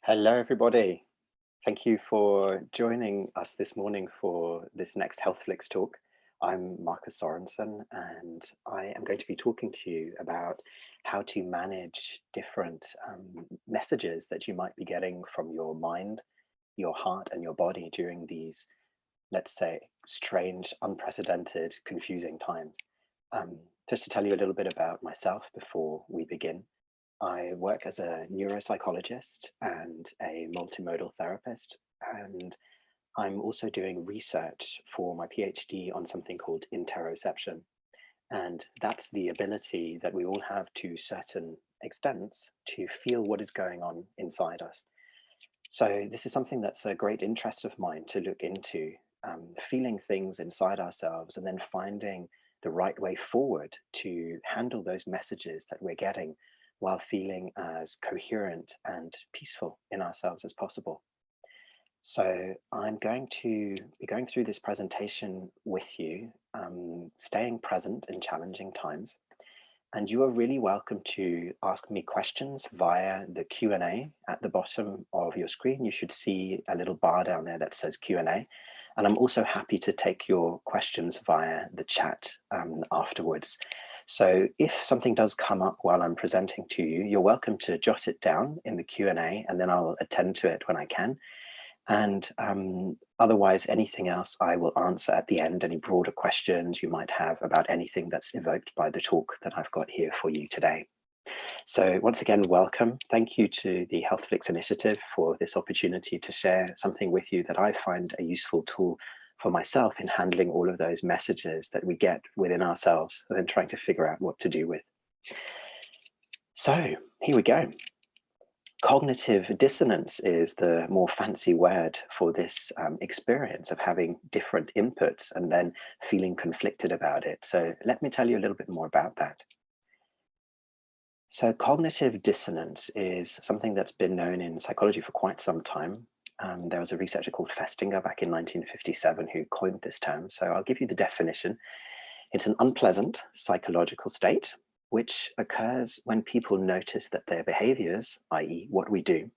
Hello, everybody. Thank you for joining us this morning for this next Health Flix talk. I'm Marcus Sorensen, and I am going to be talking to you about how to manage different messages that you might be getting from your mind, your heart, and your body during these, let's say, strange, unprecedented, confusing times. Just to tell you a little bit about myself before we begin. I work as a neuropsychologist and a multimodal therapist, and I'm also doing research for my PhD on something called interoception. And that's the ability that we all have to certain extents to feel what is going on inside us. So this is something that's a great interest of mine to look into, feeling things inside ourselves and then finding the right way forward to handle those messages that we're getting while feeling as coherent and peaceful in ourselves as possible. So I'm going to be going through this presentation with you, staying present in challenging times. And you are really welcome to ask me questions via the Q&A at the bottom of your screen. You should see a little bar down there that says Q&A. And I'm also happy to take your questions via the chat afterwards. So if something does come up while I'm presenting to you, you're welcome to jot it down in the Q&A, and then I'll attend to it when I can. And otherwise, anything else I will answer at the end, any broader questions you might have about anything that's evoked by the talk that I've got here for you today. So once again, welcome. Thank you to the HealthFlix initiative for this opportunity to share something with you that I find a useful tool for myself in handling all of those messages that we get within ourselves and then trying to figure out what to do with. So here we go. Cognitive dissonance is the more fancy word for this experience of having different inputs and then feeling conflicted about it. So let me tell you a little bit more about that. So cognitive dissonance is something that's been known in psychology for quite some time. There was a researcher called Festinger back in 1957 who coined this term. So I'll give you the definition. It's an unpleasant psychological state which occurs when people notice that their behaviors, i.e. what we do,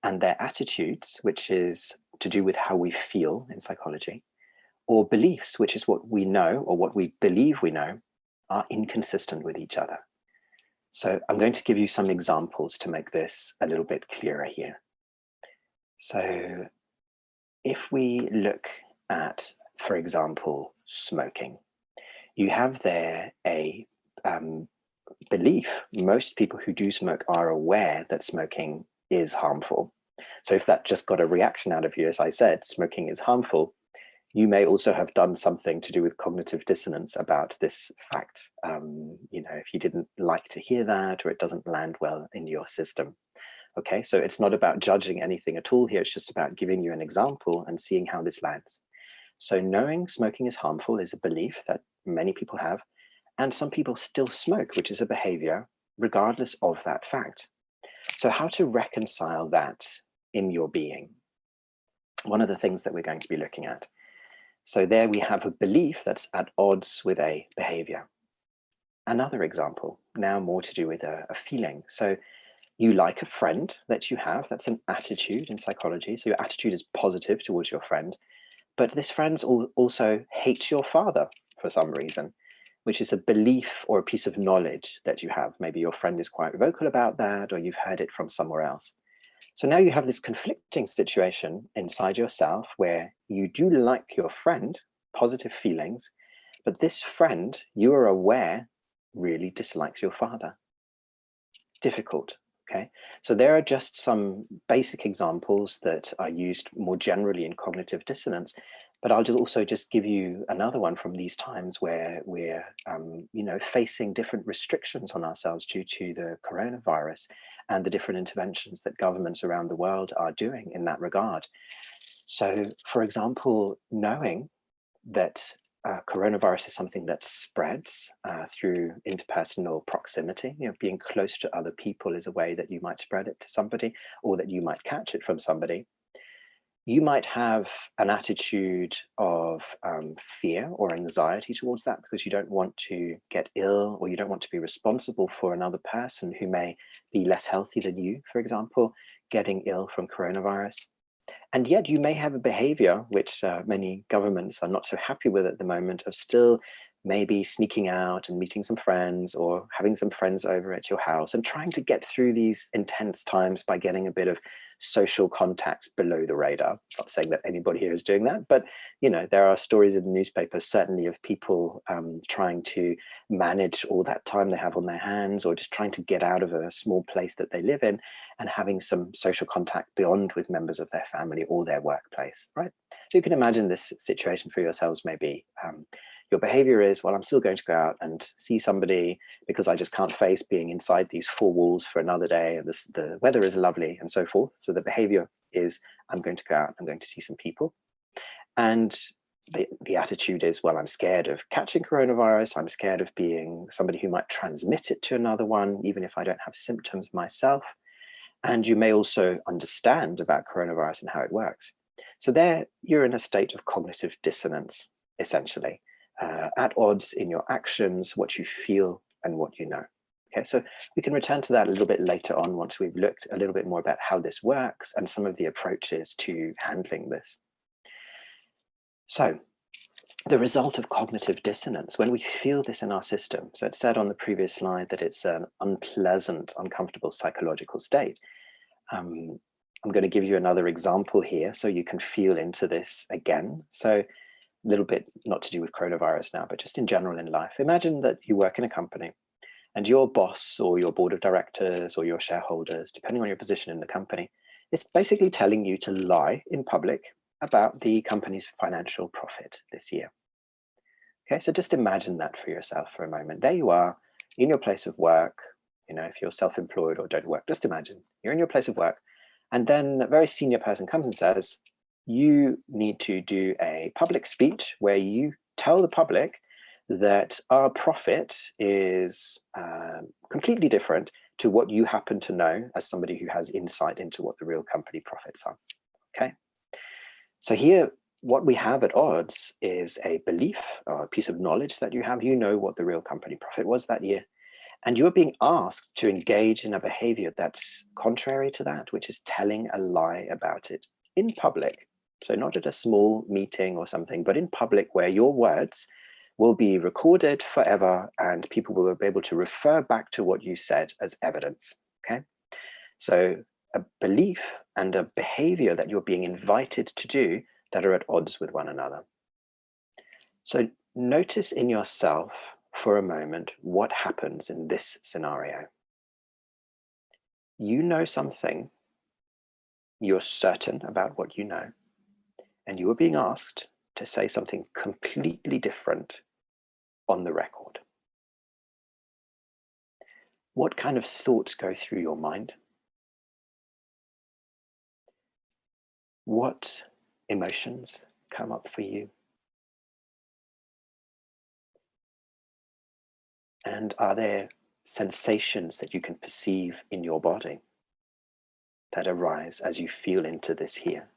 and their attitudes, which is to do with how we feel in psychology, or beliefs, which is what we know or what we believe we know, are inconsistent with each other. So I'm going to give you some examples to make this a little bit clearer here. So if we look at, for example, smoking, you have there a belief. Most people who do smoke are aware that smoking is harmful. So if that just got a reaction out of you, as I said, smoking is harmful, you may also have done something to do with cognitive dissonance about this fact. If you didn't like to hear that, or it doesn't land well in your system. Okay, so it's not about judging anything at all here. It's just about giving you an example and seeing how this lands. So knowing smoking is harmful is a belief that many people have, and some people still smoke, which is a behavior regardless of that fact. So how to reconcile that in your being? One of the things that we're going to be looking at. So there we have a belief that's at odds with a behavior. Another example, now more to do with a feeling. So you like a friend that you have, that's an attitude in psychology. So your attitude is positive towards your friend, but this friend also hates your father for some reason, which is a belief or a piece of knowledge that you have. Maybe your friend is quite vocal about that, or you've heard it from somewhere else. So now you have this conflicting situation inside yourself where you do like your friend, positive feelings, but this friend, you are aware, really dislikes your father. Difficult. Okay, so there are just some basic examples that are used more generally in cognitive dissonance, but I'll also just give you another one from these times where we're, facing different restrictions on ourselves due to the coronavirus and the different interventions that governments around the world are doing in that regard. So, for example, knowing that coronavirus is something that spreads through interpersonal proximity. Being close to other people is a way that you might spread it to somebody, or that you might catch it from somebody. You might have an attitude of fear or anxiety towards that because you don't want to get ill, or you don't want to be responsible for another person who may be less healthy than you, for example, getting ill from coronavirus. And yet you may have a behavior which many governments are not so happy with at the moment, of still maybe sneaking out and meeting some friends or having some friends over at your house and trying to get through these intense times by getting a bit of social contact below the radar. Not saying that anybody here is doing that, but there are stories in the newspapers certainly of people trying to manage all that time they have on their hands, or just trying to get out of a small place that they live in and having some social contact beyond with members of their family or their workplace, right? So you can imagine this situation for yourselves. Maybe your behavior is, well, I'm still going to go out and see somebody because I just can't face being inside these four walls for another day, and the weather is lovely and so forth. So the behavior is, I'm going to go out, I'm going to see some people. And the attitude is, well, I'm scared of catching coronavirus. I'm scared of being somebody who might transmit it to another one, even if I don't have symptoms myself. And you may also understand about coronavirus and how it works. So there, you're in a state of cognitive dissonance, essentially, at odds in your actions, what you feel and what you know. Okay, so we can return to that a little bit later on once we've looked a little bit more about how this works and some of the approaches to handling this. So the result of cognitive dissonance, when we feel this in our system, so it said on the previous slide that it's an unpleasant, uncomfortable psychological state. I'm going to give you another example here so you can feel into this again. So a little bit not to do with coronavirus now, but just in general in life. Imagine that you work in a company and your boss or your board of directors or your shareholders, depending on your position in the company, is basically telling you to lie in public about the company's financial profit this year. Okay, so just imagine that for yourself for a moment. There you are in your place of work. If you're self-employed or don't work, just imagine you're in your place of work, and then a very senior person comes and says, you need to do a public speech where you tell the public that our profit is completely different to what you happen to know as somebody who has insight into what the real company profits are. Okay, so here what we have at odds is a belief or a piece of knowledge that you have. You know what the real company profit was that year. And you're being asked to engage in a behavior that's contrary to that, which is telling a lie about it in public. So not at a small meeting or something, but in public, where your words will be recorded forever and people will be able to refer back to what you said as evidence. Okay, so a belief and a behavior that you're being invited to do that are at odds with one another. So notice in yourself for a moment what happens in this scenario. You know something, you're certain about what you know, and you are being asked to say something completely different on the record. What kind of thoughts go through your mind? What emotions come up for you? And are there sensations that you can perceive in your body that arise as you feel into this here?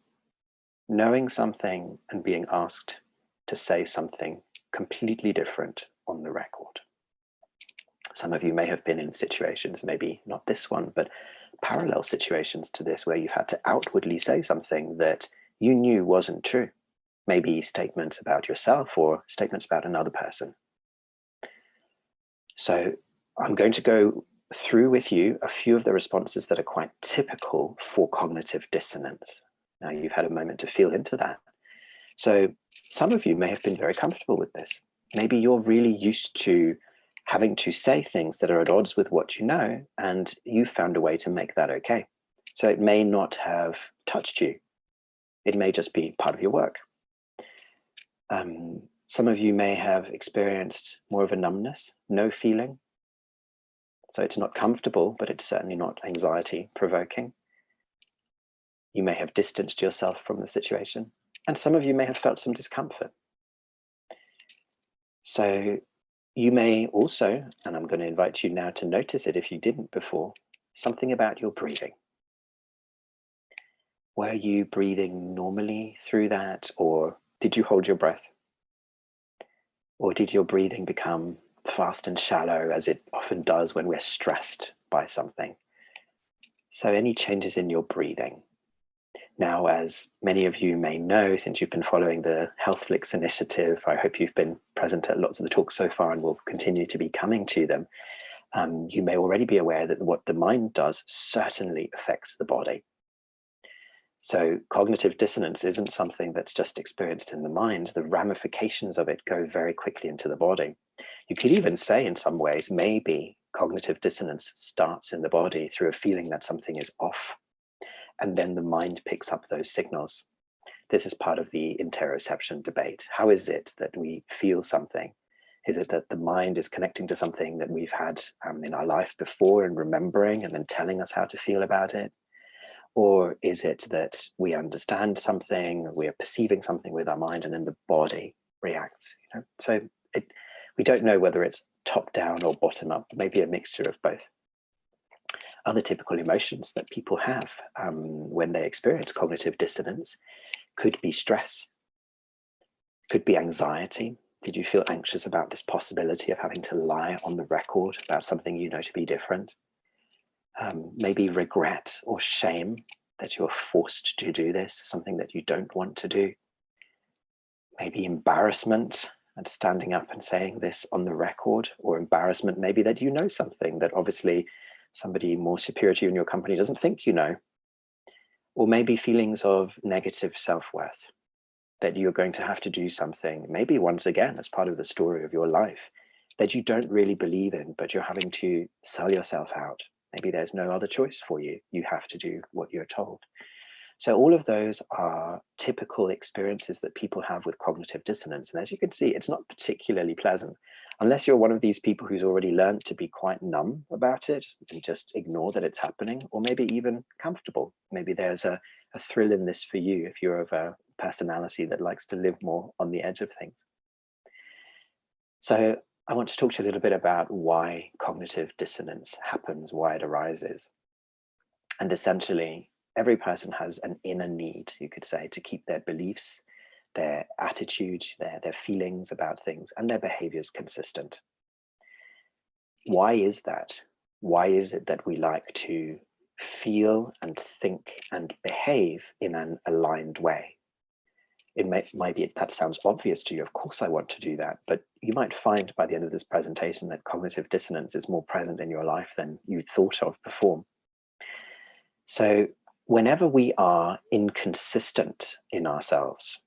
Knowing something and being asked to say something completely different on the record. Some of you may have been in situations, maybe not this one, but parallel situations to this, where you've had to outwardly say something that you knew wasn't true. Maybe statements about yourself or statements about another person. So I'm going to go through with you a few of the responses that are quite typical for cognitive dissonance. Now you've had a moment to feel into that. So some of you may have been very comfortable with this. Maybe you're really used to having to say things that are at odds with what you know, and you found a way to make that okay. So it may not have touched you. It may just be part of your work. Some of you may have experienced more of a numbness, no feeling. So it's not comfortable, but it's certainly not anxiety provoking. You may have distanced yourself from the situation, and some of you may have felt some discomfort. So you may also, and I'm going to invite you now to notice it if you didn't before, something about your breathing. Were you breathing normally through that, or did you hold your breath? Or did your breathing become fast and shallow, as it often does when we're stressed by something? So any changes in your breathing. Now, as many of you may know, since you've been following the HealthFlix initiative, I hope you've been present at lots of the talks so far and will continue to be coming to them. You may already be aware that what the mind does certainly affects the body. So cognitive dissonance isn't something that's just experienced in the mind. The ramifications of it go very quickly into the body. You could even say, in some ways, maybe cognitive dissonance starts in the body through a feeling that something is off, and then the mind picks up those signals. This is part of the interoception debate. How is it that we feel something? Is it that the mind is connecting to something that we've had in our life before and remembering and then telling us how to feel about it? Or is it that we understand something, we are perceiving something with our mind, and then the body reacts? So we don't know whether it's top down or bottom up, maybe a mixture of both. Other typical emotions that people have when they experience cognitive dissonance could be stress, could be anxiety. Did you feel anxious about this possibility of having to lie on the record about something you know to be different? Maybe regret or shame that you're forced to do this, something that you don't want to do. Maybe embarrassment and standing up and saying this on the record, or embarrassment maybe that you know something that obviously somebody more superior to you in your company doesn't think you know. Or maybe feelings of negative self-worth, that you're going to have to do something, maybe once again as part of the story of your life, that you don't really believe in, but you're having to sell yourself out. Maybe there's no other choice for you. You have to do what you're told. So all of those are typical experiences that people have with cognitive dissonance. And as you can see, it's not particularly pleasant. Unless you're one of these people who's already learned to be quite numb about it and just ignore that it's happening, or maybe even comfortable. Maybe there's a thrill in this for you if you're of a personality that likes to live more on the edge of things. So I want to talk to you a little bit about why cognitive dissonance happens, why it arises. And essentially, every person has an inner need, you could say, to keep their beliefs, their attitude, their feelings about things, and their behaviors consistent. Why is that? Why is it that we like to feel and think and behave in an aligned way? It might be that sounds obvious to you. Of course I want to do that, but you might find by the end of this presentation that cognitive dissonance is more present in your life than you thought of before. So whenever we are inconsistent in ourselves,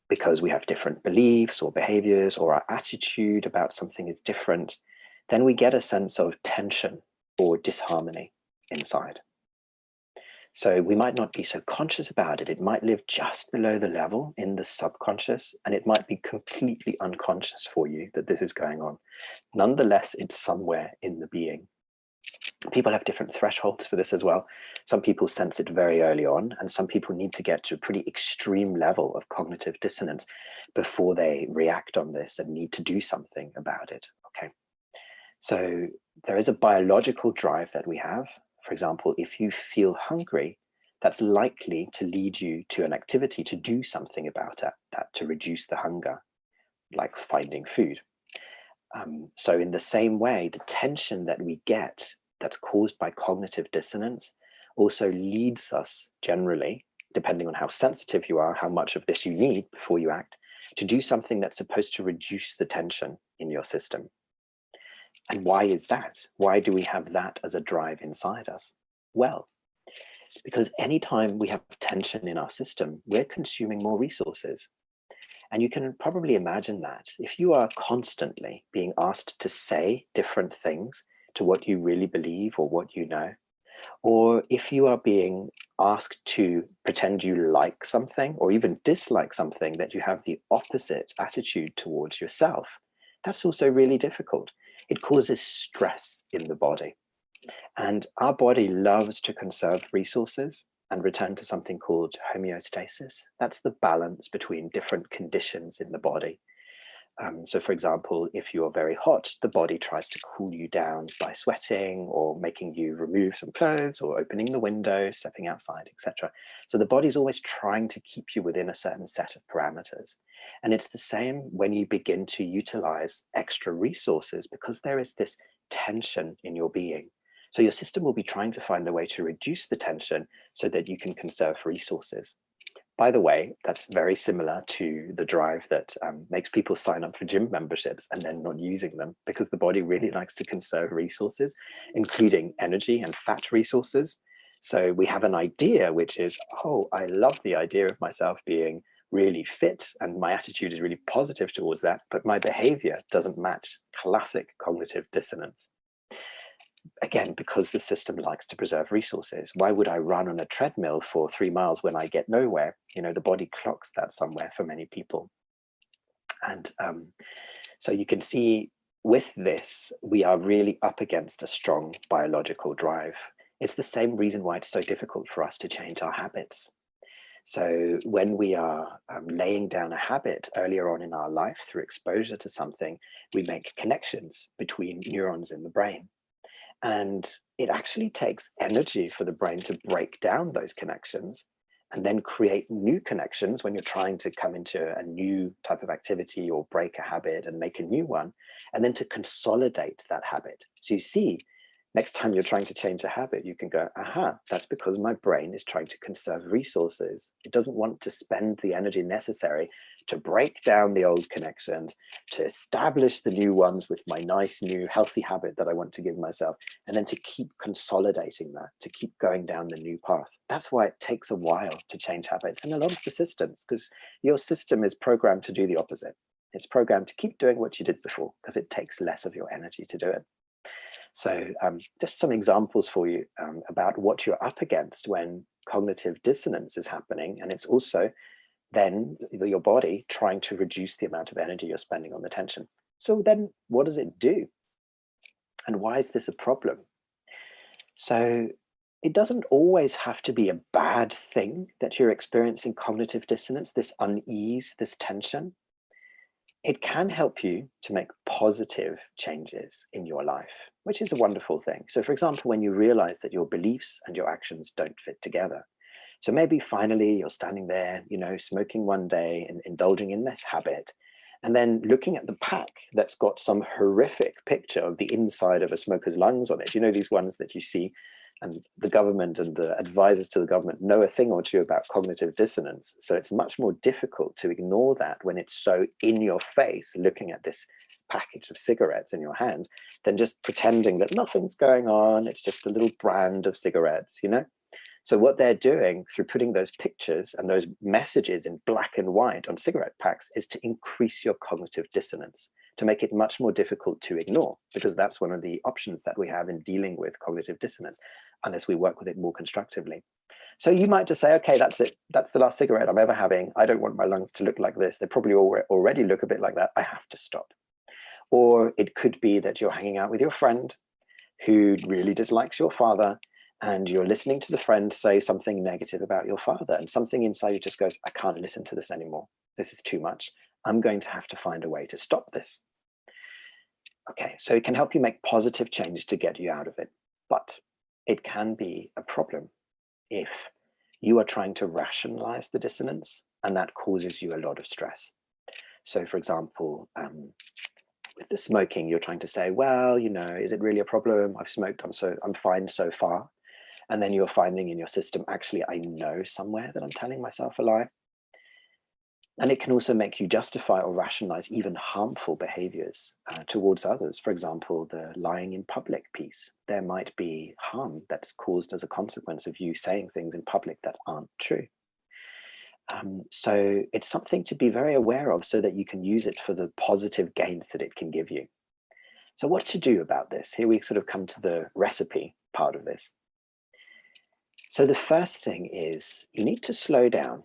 because we have different beliefs or behaviors, or our attitude about something is different, then we get a sense of tension or disharmony inside. So we might not be so conscious about it. It might live just below the level in the subconscious, and it might be completely unconscious for you that this is going on. Nonetheless, it's somewhere in the being. People have different thresholds for this as well. Some people sense it very early on, and some people need to get to a pretty extreme level of cognitive dissonance before they react on this and need to do something about it. Okay. So there is a biological drive that we have. For example, if you feel hungry, that's likely to lead you to an activity to do something about that to reduce the hunger, like finding food. So in the same way, the tension that we get that's caused by cognitive dissonance also leads us generally, depending on how sensitive you are, how much of this you need before you act, to do something that's supposed to reduce the tension in your system. And why is that? Why do we have that as a drive inside us? Well, because anytime we have tension in our system, we're consuming more resources. And you can probably imagine that if you are constantly being asked to say different things to what you really believe or what you know, or if you are being asked to pretend you like something or even dislike something, that you have the opposite attitude towards yourself, that's also really difficult. It causes stress in the body. And our body loves to conserve resources and return to something called homeostasis. That's the balance between different conditions in the body. So for example, if you're very hot, the body tries to cool you down by sweating or making you remove some clothes or opening the window, stepping outside, etc. So the body's always trying to keep you within a certain set of parameters. And it's the same when you begin to utilize extra resources, because there is this tension in your being. So your system will be trying to find a way to reduce the tension so that you can conserve resources. By the way, that's very similar to the drive that makes people sign up for gym memberships and then not using them, because the body really likes to conserve resources, including energy and fat resources. So we have an idea, which is, oh, I love the idea of myself being really fit and my attitude is really positive towards that, but my behavior doesn't match. Classic cognitive dissonance. Again, because the system likes to preserve resources. Why would I run on a treadmill for 3 miles when I get nowhere? You know, the body clocks that somewhere for many people. And so you can see with this, we are really up against a strong biological drive. It's the same reason why it's so difficult for us to change our habits. So when we are laying down a habit earlier on in our life through exposure to something, we make connections between neurons in the brain. And it actually takes energy for the brain to break down those connections and then create new connections when you're trying to come into a new type of activity or break a habit and make a new one, and then to consolidate that habit. So you see, next time you're trying to change a habit, you can go, aha, that's because my brain is trying to conserve resources. It doesn't want to spend the energy necessary to break down the old connections, to establish the new ones with my nice new healthy habit that I want to give myself, and then to keep consolidating that, to keep going down the new path. That's why it takes a while to change habits and a lot of persistence, because your system is programmed to do the opposite. It's programmed to keep doing what you did before because it takes less of your energy to do it. So just some examples for you about what you're up against when cognitive dissonance is happening. And it's also then your body trying to reduce the amount of energy you're spending on the tension. So then what does it do? And why is this a problem? So it doesn't always have to be a bad thing that you're experiencing cognitive dissonance, this unease, this tension. It can help you to make positive changes in your life, which is a wonderful thing. So for example, when you realize that your beliefs and your actions don't fit together. So maybe finally you're standing there, you know, smoking one day and indulging in this habit, and then looking at the pack that's got some horrific picture of the inside of a smoker's lungs on it. You know, these ones that you see, and the government and the advisors to the government know a thing or two about cognitive dissonance. So it's much more difficult to ignore that when it's so in your face, looking at this package of cigarettes in your hand, than just pretending that nothing's going on. It's just a little brand of cigarettes, you know? So what they're doing through putting those pictures and those messages in black and white on cigarette packs is to increase your cognitive dissonance, to make it much more difficult to ignore, because that's one of the options that we have in dealing with cognitive dissonance, unless we work with it more constructively. So you might just say, okay, that's it. That's the last cigarette I'm ever having. I don't want my lungs to look like this. They probably already look a bit like that. I have to stop. Or it could be that you're hanging out with your friend who really dislikes your father, and you're listening to the friend say something negative about your father, and something inside you just goes, I can't listen to this anymore. This is too much. I'm going to have to find a way to stop this. Okay, so it can help you make positive changes to get you out of it, but it can be a problem if you are trying to rationalize the dissonance, and that causes you a lot of stress. So for example, with the smoking, you're trying to say, well, you know, is it really a problem? I've smoked, I'm fine so far. And then you're finding in your system, actually, I know somewhere that I'm telling myself a lie. And it can also make you justify or rationalize even harmful behaviors towards others. For example, the lying in public piece. There might be harm that's caused as a consequence of you saying things in public that aren't true. So it's something to be very aware of so that you can use it for the positive gains that it can give you. So what to do about this? Here we sort of come to the recipe part of this. So the first thing is you need to slow down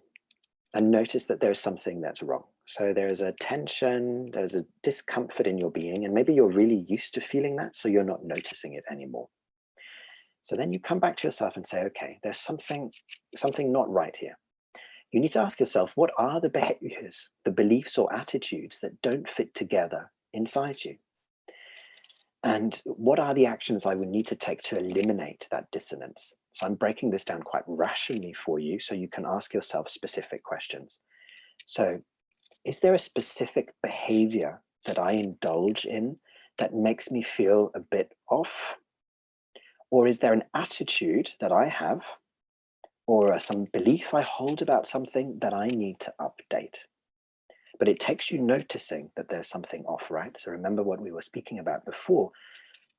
and notice that there's something that's wrong. So there's a tension, there's a discomfort in your being, and maybe you're really used to feeling that, so you're not noticing it anymore. So then you come back to yourself and say, okay, there's something not right here. you need to ask yourself, what are the behaviors, the beliefs or attitudes that don't fit together inside you? And what are the actions I would need to take to eliminate that dissonance? So I'm breaking this down quite rationally for you so you can ask yourself specific questions. So, is there a specific behavior that I indulge in that makes me feel a bit off? Or is there an attitude that I have or some belief I hold about something that I need to update? But it takes you noticing that there's something off, right? So remember what we were speaking about before.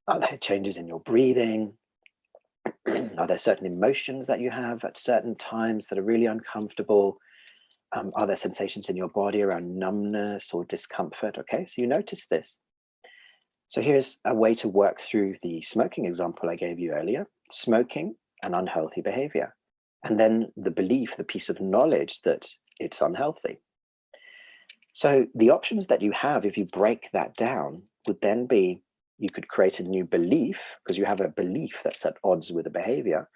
Are there changes in your breathing? Are there certain emotions that you have at certain times that are really uncomfortable? Are there sensations in your body around numbness or discomfort? Okay, so you notice this. So here's a way to work through the smoking example I gave you earlier. Smoking, an unhealthy behavior. And then the belief, the piece of knowledge that it's unhealthy. So the options that you have, if you break that down, would then be you could create a new belief because you have a belief that's at odds with the behavior,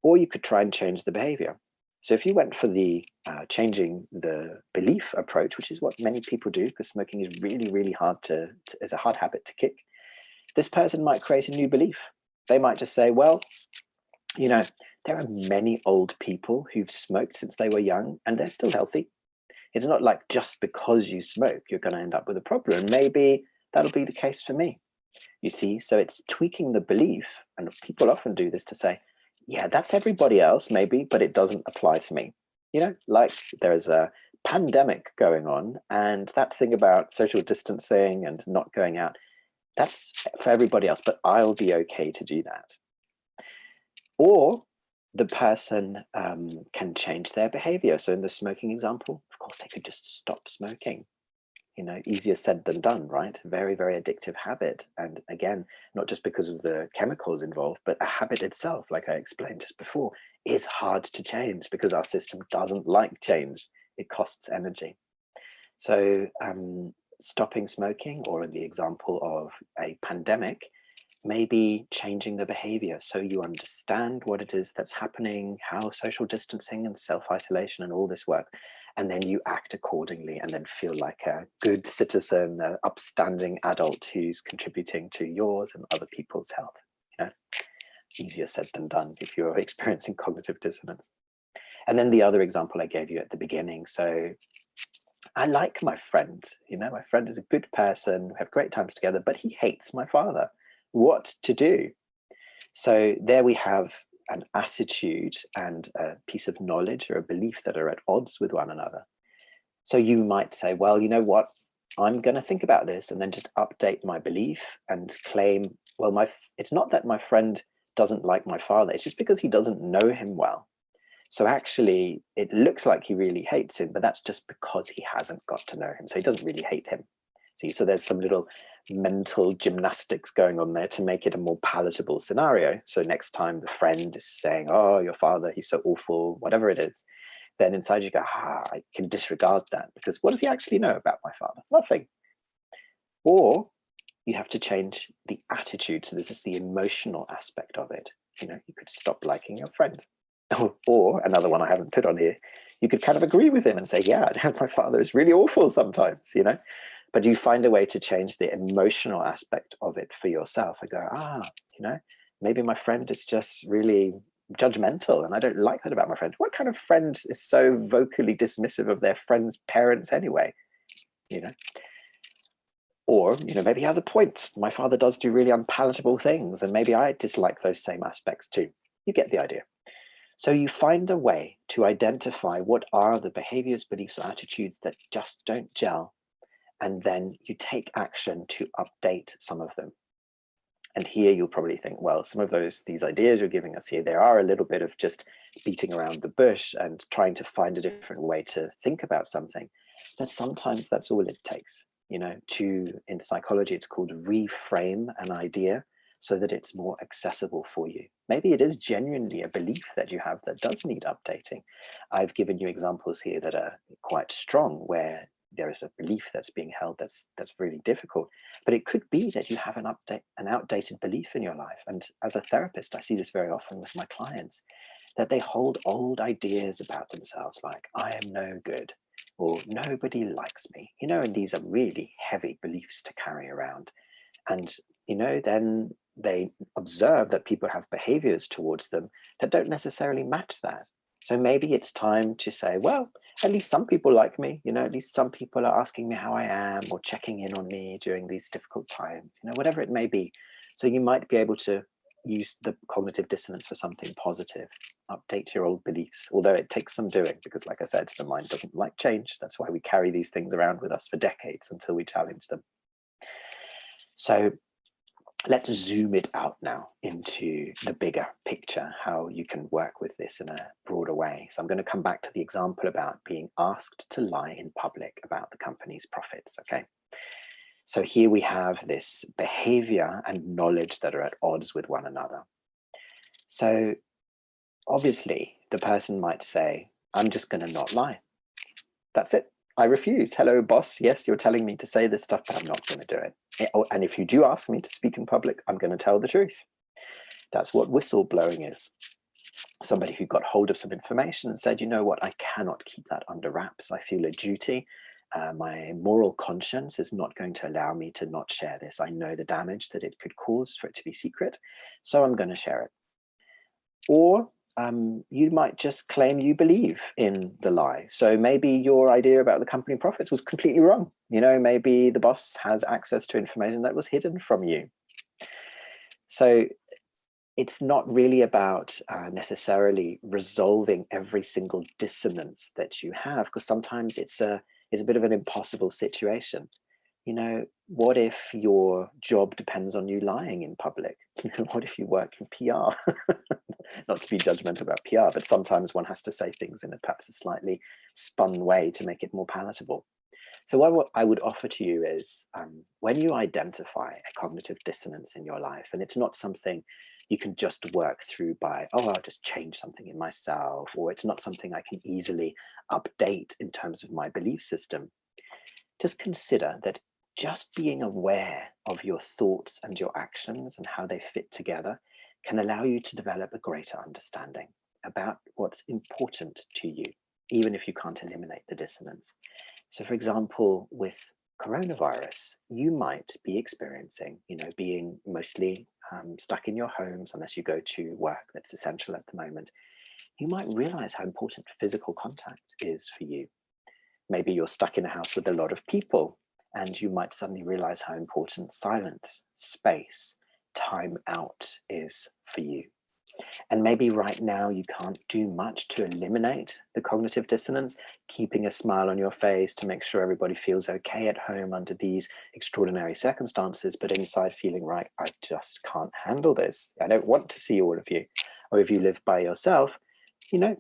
or you could try and change the behavior. So if you went for the changing the belief approach, which is what many people do because smoking is really, really hard is a hard habit to kick, this person might create a new belief. They might just say, well, there are many old people who've smoked since they were young and they're still healthy. It's not like just because you smoke, you're going to end up with a problem. Maybe that'll be the case for me. You see, so it's tweaking the belief, and people often do this to say, yeah, that's everybody else maybe, but it doesn't apply to me. Like there's a pandemic going on, and that thing about social distancing and not going out, that's for everybody else, but I'll be okay to do that. Or the person can change their behavior. So in the smoking example, of course, they could just stop smoking. Easier said than done, right? Very, very addictive habit. And again, not just because of the chemicals involved, but a habit itself, like I explained just before, is hard to change because our system doesn't like change. It costs energy. So stopping smoking, or in the example of a pandemic, maybe changing the behavior so you understand what it is that's happening, how social distancing and self-isolation and all this work, and then you act accordingly and then feel like a good citizen, an upstanding adult who's contributing to yours and other people's health. Easier said than done if you're experiencing cognitive dissonance. And then the other example I gave you at the beginning. So I like my friend, my friend is a good person, we have great times together, but he hates my father. What to do? So there we have an attitude and a piece of knowledge or a belief that are at odds with one another. So you might say, well, you know what? I'm going to think about this and then just update my belief and claim, well, it's not that my friend doesn't like my father. It's just because he doesn't know him well. So actually, it looks like he really hates him, but that's just because he hasn't got to know him. So he doesn't really hate him. See, so there's some little mental gymnastics going on there to make it a more palatable scenario. So next time the friend is saying, oh, your father, he's so awful, whatever it is, then inside you go, I can disregard that because what does he actually know about my father? Nothing. Or you have to change the attitude. So this is the emotional aspect of it. You could stop liking your friend. Or another one I haven't put on here, you could kind of agree with him and say, yeah, my father is really awful sometimes, but you find a way to change the emotional aspect of it for yourself. I go, maybe my friend is just really judgmental and I don't like that about my friend. What kind of friend is so vocally dismissive of their friend's parents anyway? Or, maybe he has a point. My father does do really unpalatable things and maybe I dislike those same aspects too. You get the idea. So you find a way to identify what are the behaviors, beliefs, or attitudes that just don't gel, and then you take action to update some of them. And here you'll probably think, well, some of these ideas you're giving us here, there are a little bit of just beating around the bush and trying to find a different way to think about something. But sometimes that's all it takes. In psychology, it's called reframe an idea so that it's more accessible for you. Maybe it is genuinely a belief that you have that does need updating. I've given you examples here that are quite strong, where there is a belief that's being held that's really difficult. But it could be that you have an outdated belief in your life. And as a therapist, I see this very often with my clients. that they hold old ideas about themselves, like I am no good or nobody likes me, and these are really heavy beliefs to carry around. And, then they observe that people have behaviors towards them that don't necessarily match that. So maybe it's time to say, well, at least some people like me, at least some people are asking me how I am or checking in on me during these difficult times, whatever it may be. So you might be able to use the cognitive dissonance for something positive, update your old beliefs, although it takes some doing because, like I said, the mind doesn't like change. That's why we carry these things around with us for decades until we challenge them. So let's zoom it out now into the bigger picture, how you can work with this in a broader way. So I'm going to come back to the example about being asked to lie in public about the company's profits, okay? So here we have this behavior and knowledge that are at odds with one another. So obviously the person might say, I'm just going to not lie. That's it. I refuse. Hello, boss. Yes, you're telling me to say this stuff, but I'm not going to do it. And if you do ask me to speak in public, I'm going to tell the truth. That's what whistleblowing is. Somebody who got hold of some information and said, you know what, I cannot keep that under wraps. I feel a duty. My moral conscience is not going to allow me to not share this. I know the damage that it could cause for it to be secret, so I'm going to share it. Or you might just claim you believe in the lie. So maybe your idea about the company profits was completely wrong. Maybe the boss has access to information that was hidden from you. So it's not really about necessarily resolving every single dissonance that you have, because sometimes it's a bit of an impossible situation. What if your job depends on you lying in public? What if you work in PR? Not to be judgmental about PR, but sometimes one has to say things in perhaps a slightly spun way to make it more palatable. So what I would offer to you is when you identify a cognitive dissonance in your life, and it's not something you can just work through by, I'll just change something in myself, or it's not something I can easily update in terms of my belief system, just consider that just being aware of your thoughts and your actions and how they fit together can allow you to develop a greater understanding about what's important to you, even if you can't eliminate the dissonance. So for example, with coronavirus, you might be experiencing, being mostly stuck in your homes unless you go to work that's essential at the moment. You might realize how important physical contact is for you. Maybe you're stuck in a house with a lot of people, and you might suddenly realize how important silence, space, time out is for you. And maybe right now you can't do much to eliminate the cognitive dissonance, keeping a smile on your face to make sure everybody feels okay at home under these extraordinary circumstances, but inside feeling like, I just can't handle this. I don't want to see all of you. Or if you live by yourself,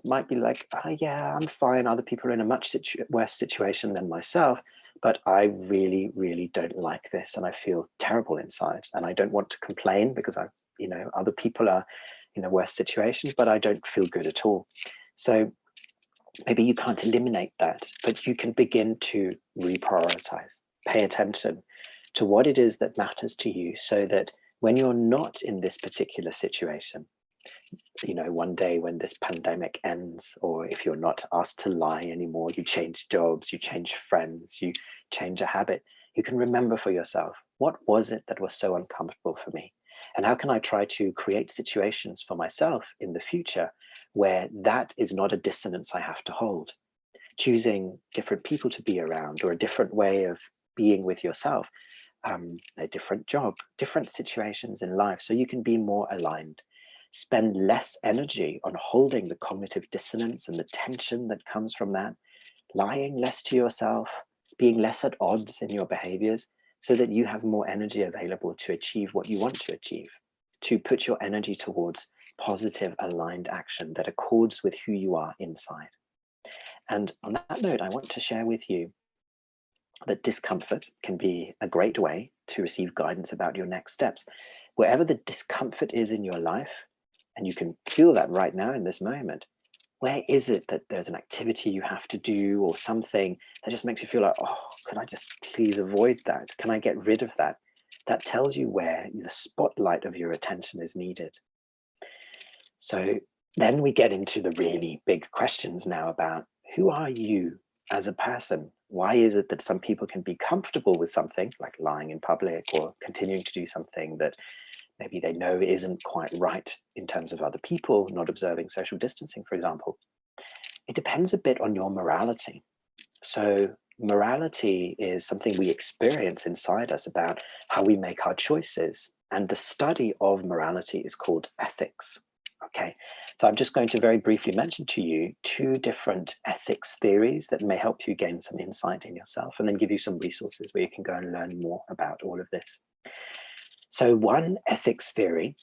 might be like, oh, yeah, I'm fine. Other people are in a much worse situation than myself, but I really, really don't like this. And I feel terrible inside. And I don't want to complain because other people are in a worse situation, but I don't feel good at all. So maybe you can't eliminate that, but you can begin to reprioritize, pay attention to what it is that matters to you, so that when you're not in this particular situation, one day when this pandemic ends, or if you're not asked to lie anymore, you change jobs, you change friends, you change a habit, you can remember for yourself, what was it that was so uncomfortable for me? And how can I try to create situations for myself in the future where that is not a dissonance I have to hold? Choosing different people to be around, or a different way of being with yourself, a different job, different situations in life, so you can be more aligned. Spend less energy on holding the cognitive dissonance and the tension that comes from that, lying less to yourself, being less at odds in your behaviors, so that you have more energy available to achieve what you want to achieve, to put your energy towards positive, aligned action that accords with who you are inside. And on that note, I want to share with you that discomfort can be a great way to receive guidance about your next steps. Wherever the discomfort is in your life, and you can feel that right now in this moment, where is it that there's an activity you have to do, or something that just makes you feel like, oh, could I just please avoid that? Can I get rid of that? That tells you where the spotlight of your attention is needed. So Then we get into the really big questions now about who are you as a person? Why is it that some people can be comfortable with something like lying in public or continuing to do something that maybe they know isn't quite right in terms of other people, not observing social distancing, for example? It depends a bit on your morality. So morality is something we experience inside us about how we make our choices. And the study of morality is called ethics. Okay, so I'm just going to very briefly mention to you two different ethics theories that may help you gain some insight in yourself, and then give you some resources where you can go and learn more about all of this. So one ethics theory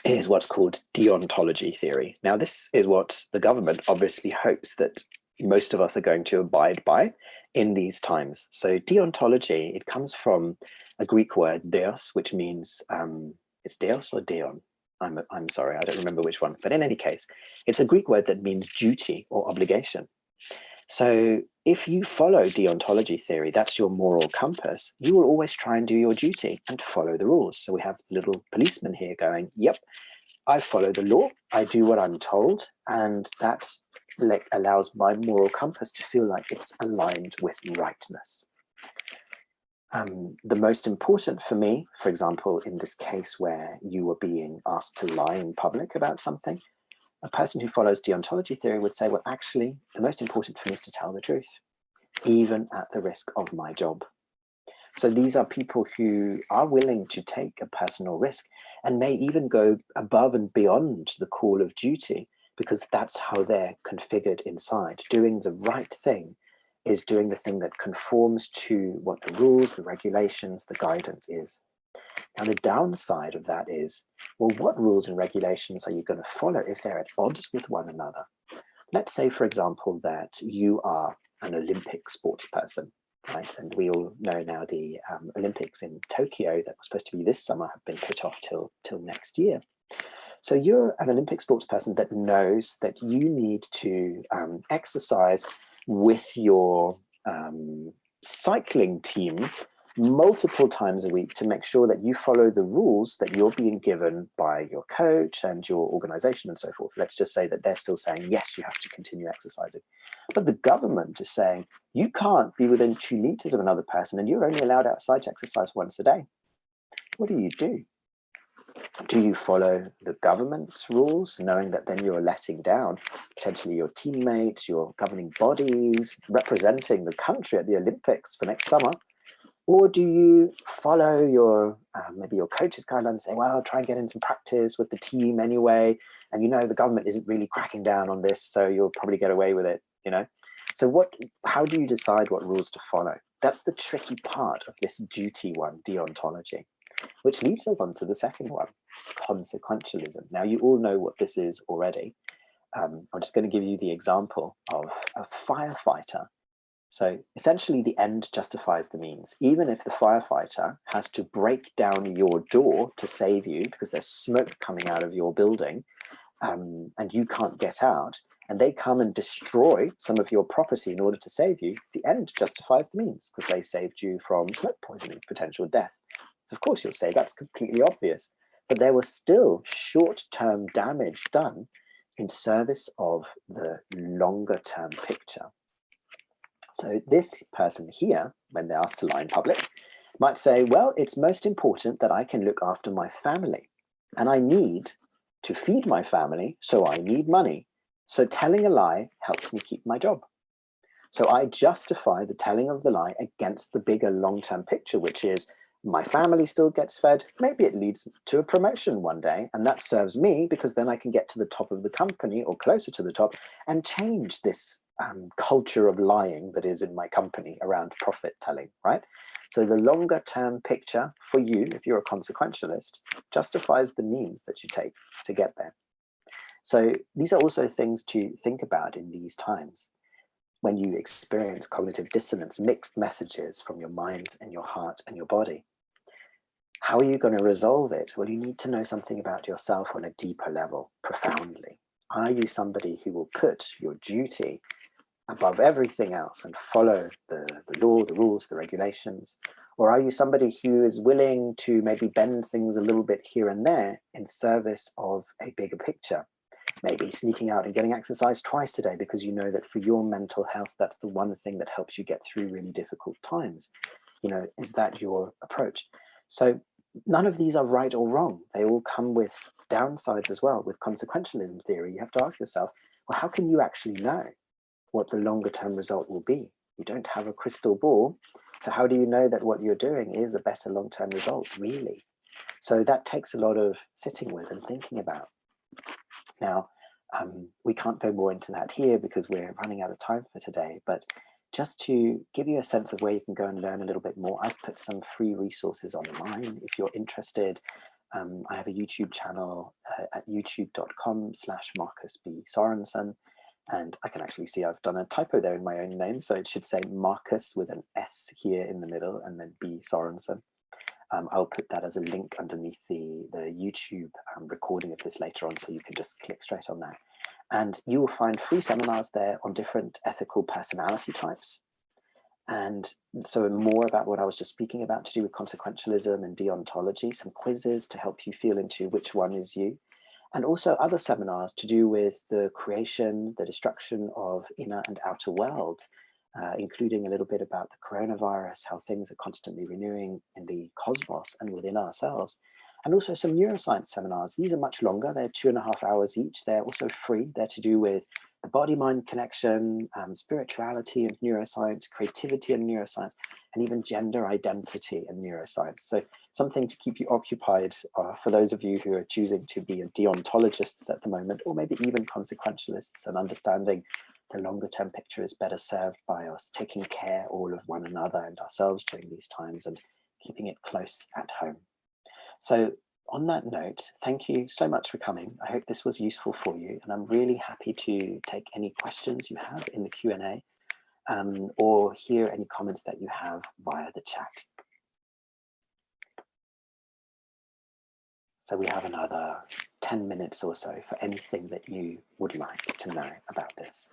is what's called deontology theory. Now, this is what the government obviously hopes that most of us are going to abide by in these times. So deontology, it comes from a Greek word, deos, which means, it's deos or deon? I'm sorry, I don't remember which one. But in any case, it's a Greek word that means duty or obligation. So if you follow deontology theory, that's your moral compass, you will always try and do your duty and follow the rules. So we have the little policeman here going, yep, I follow the law, I do what I'm told, and that allows my moral compass to feel like it's aligned with rightness. The most important for me, for example, in this case where you were being asked to lie in public about something, a person who follows deontology theory would say, well, actually, the most important for me is to tell the truth, even at the risk of my job. So these are people who are willing to take a personal risk and may even go above and beyond the call of duty, because that's how they're configured inside. Doing the right thing is doing the thing that conforms to what the rules, the regulations, the guidance is. Now, the downside of that is, well, what rules and regulations are you going to follow if they're at odds with one another? Let's say, for example, that you are an Olympic sports person, right? And we all know now the Olympics in Tokyo that was supposed to be this summer have been put off till next year. So you're an Olympic sports person that knows that you need to exercise with your cycling team multiple times a week to make sure that you follow the rules that you're being given by your coach and your organization and so forth. Let's just say that they're still saying, yes, you have to continue exercising. But the government is saying, you can't be within 2 meters of another person and you're only allowed outside to exercise once a day. What do? Do you follow the government's rules, knowing that then you're letting down potentially your teammates, your governing bodies, representing the country at the Olympics for next summer? Or do you follow your maybe your coach's guidelines and say, well, I'll try and get in some practice with the team anyway, and you know the government isn't really cracking down on this, so you'll probably get away with it, you know? So how do you decide what rules to follow? That's the tricky part of this duty one, deontology, which leads us on to the second one, consequentialism. Now, you all know what this is already. I'm just going to give you the example of a firefighter. So essentially the end justifies the means. Even if the firefighter has to break down your door to save you because there's smoke coming out of your building and you can't get out, and they come and destroy some of your property in order to save you, the end justifies the means because they saved you from smoke poisoning, potential death. So of course you'll say that's completely obvious, but there was still short-term damage done in service of the longer-term picture. So this person here, when they're asked to lie in public, might say, well, it's most important that I can look after my family and I need to feed my family, so I need money. So telling a lie helps me keep my job. So I justify the telling of the lie against the bigger long-term picture, which is my family still gets fed. Maybe it leads to a promotion one day, and that serves me because then I can get to the top of the company or closer to the top and change this culture of lying that is in my company around profit telling, right? So the longer term picture for you, if you're a consequentialist, justifies the means that you take to get there. So these are also things to think about in these times when you experience cognitive dissonance, mixed messages from your mind and your heart and your body. How are you going to resolve it? Well, you need to know something about yourself on a deeper level, profoundly. Are you somebody who will put your duty above everything else and follow the law, the rules, the regulations? Or are you somebody who is willing to maybe bend things a little bit here and there in service of a bigger picture? maybe sneaking out and getting exercise twice a day because you know that for your mental health, that's the one thing that helps you get through really difficult times. You know, is that your approach? So none of these are right or wrong. They all come with downsides as well. With consequentialism theory, you have to ask yourself, well, how can you actually know what the longer term result will be? You don't have a crystal ball. So how do you know that what you're doing is a better long-term result, really? So that takes a lot of sitting with and thinking about. Now, we can't go more into that here because we're running out of time for today, but just to give you a sense of where you can go and learn a little bit more, I've put some free resources online. If you're interested, I have a YouTube channel at youtube.com/Marcus B. Sorensen. And I can actually see I've done a typo there in my own name. So it should say Marcus with an S here in the middle and then B. Sorensen. I'll put that as a link underneath the YouTube recording of this later on, so you can just click straight on that. And you will find free seminars there on different ethical personality types. And so more about what I was just speaking about to do with consequentialism and deontology, some quizzes to help you feel into which one is you. And also other seminars to do with the creation, the destruction of inner and outer worlds, including a little bit about the coronavirus, how things are constantly renewing in the cosmos and within ourselves. And also some neuroscience seminars. These are much longer. They're 2.5 hours each. They're also free. They're to do with the body-mind connection, spirituality and neuroscience, creativity and neuroscience, and even gender identity and neuroscience. So something to keep you occupied for those of you who are choosing to be a deontologists at the moment, or maybe even consequentialists, and understanding the longer term picture is better served by us taking care all of one another and ourselves during these times and keeping it close at home. So on that note, thank you so much for coming. I hope this was useful for you, and I'm really happy to take any questions you have in the Q&A or hear any comments that you have via the chat. So we have another 10 minutes or so for anything that you would like to know about this.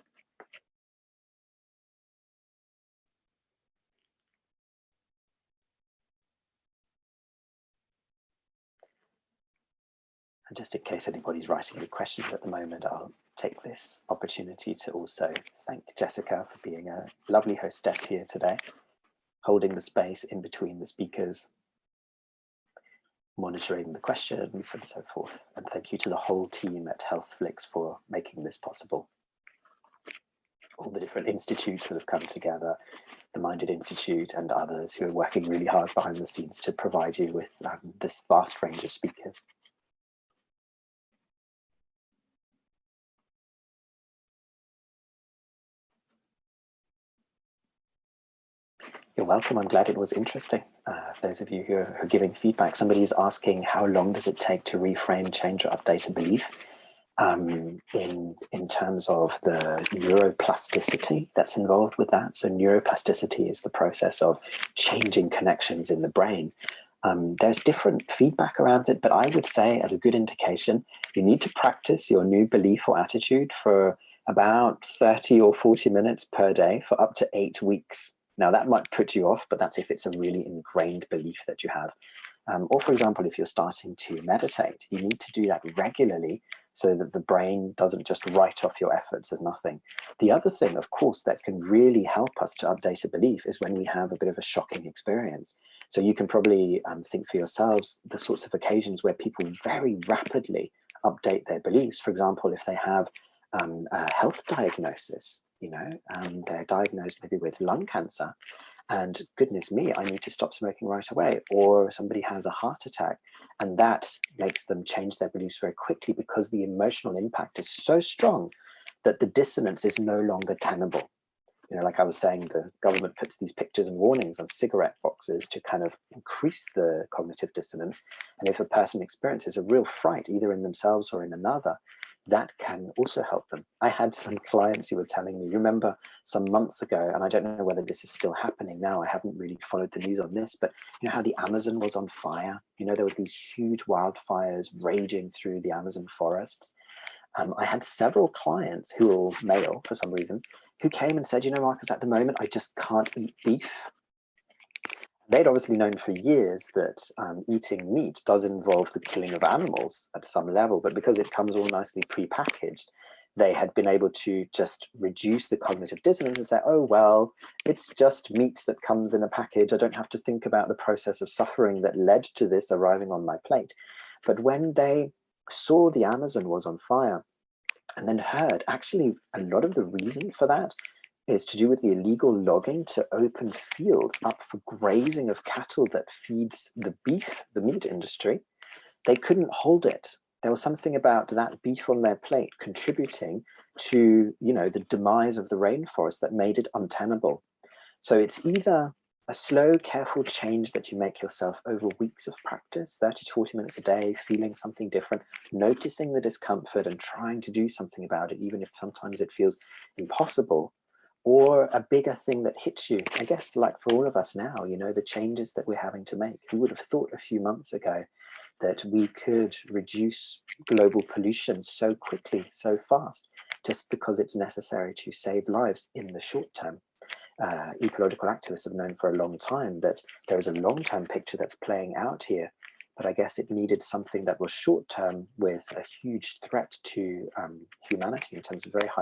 And just in case anybody's writing any questions at the moment, I'll take this opportunity to also thank Jessica for being a lovely hostess here today, holding the space in between the speakers, monitoring the questions and so forth. And thank you to the whole team at HealthFlix for making this possible. All the different institutes that have come together, the Minded Institute and others who are working really hard behind the scenes to provide you with this vast range of speakers. You're welcome. I'm glad it was interesting. For those of you who are giving feedback, somebody's asking how long does it take to reframe, change, or update a belief in terms of the neuroplasticity that's involved with that. So neuroplasticity is the process of changing connections in the brain. There's different feedback around it, but I would say as a good indication, you need to practice your new belief or attitude for about 30 or 40 minutes per day for up to 8 weeks. Now that might put you off, but that's if it's a really ingrained belief that you have. Or for example, if you're starting to meditate, you need to do that regularly so that the brain doesn't just write off your efforts as nothing. The other thing, of course, that can really help us to update a belief is when we have a bit of a shocking experience. So you can probably think for yourselves the sorts of occasions where people very rapidly update their beliefs. For example, if they have a health diagnosis, they're diagnosed maybe with lung cancer, and goodness me, I need to stop smoking right away. Or somebody has a heart attack, and that makes them change their beliefs very quickly because the emotional impact is so strong that the dissonance is no longer tenable. Like I was saying, the government puts these pictures and warnings on cigarette boxes to kind of increase the cognitive dissonance. And if a person experiences a real fright, either in themselves or in another, that can also help them. I had some clients who were telling me, you remember some months ago, and I don't know whether this is still happening now, I haven't really followed the news on this, but you know how the Amazon was on fire? There was these huge wildfires raging through the Amazon forests. I had several clients who were male for some reason, who came and said, Marcus, at the moment, I just can't eat beef. They'd obviously known for years that eating meat does involve the killing of animals at some level, but because it comes all nicely prepackaged, they had been able to just reduce the cognitive dissonance and say, oh, well, it's just meat that comes in a package. I don't have to think about the process of suffering that led to this arriving on my plate. But when they saw the Amazon was on fire and then heard actually a lot of the reason for that is to do with the illegal logging to open fields up for grazing of cattle that feeds the meat industry, they couldn't hold it. There was something about that beef on their plate contributing to, the demise of the rainforest that made it untenable. So it's either a slow, careful change that you make yourself over weeks of practice, 30 to 40 minutes a day, feeling something different, noticing the discomfort and trying to do something about it, even if sometimes it feels impossible, or a bigger thing that hits you. I guess like for all of us now, the changes that we're having to make. Who would have thought a few months ago that we could reduce global pollution so quickly, so fast, just because it's necessary to save lives in the short term? Ecological activists have known for a long time that there is a long-term picture that's playing out here, but I guess it needed something that was short-term with a huge threat to humanity in terms of very high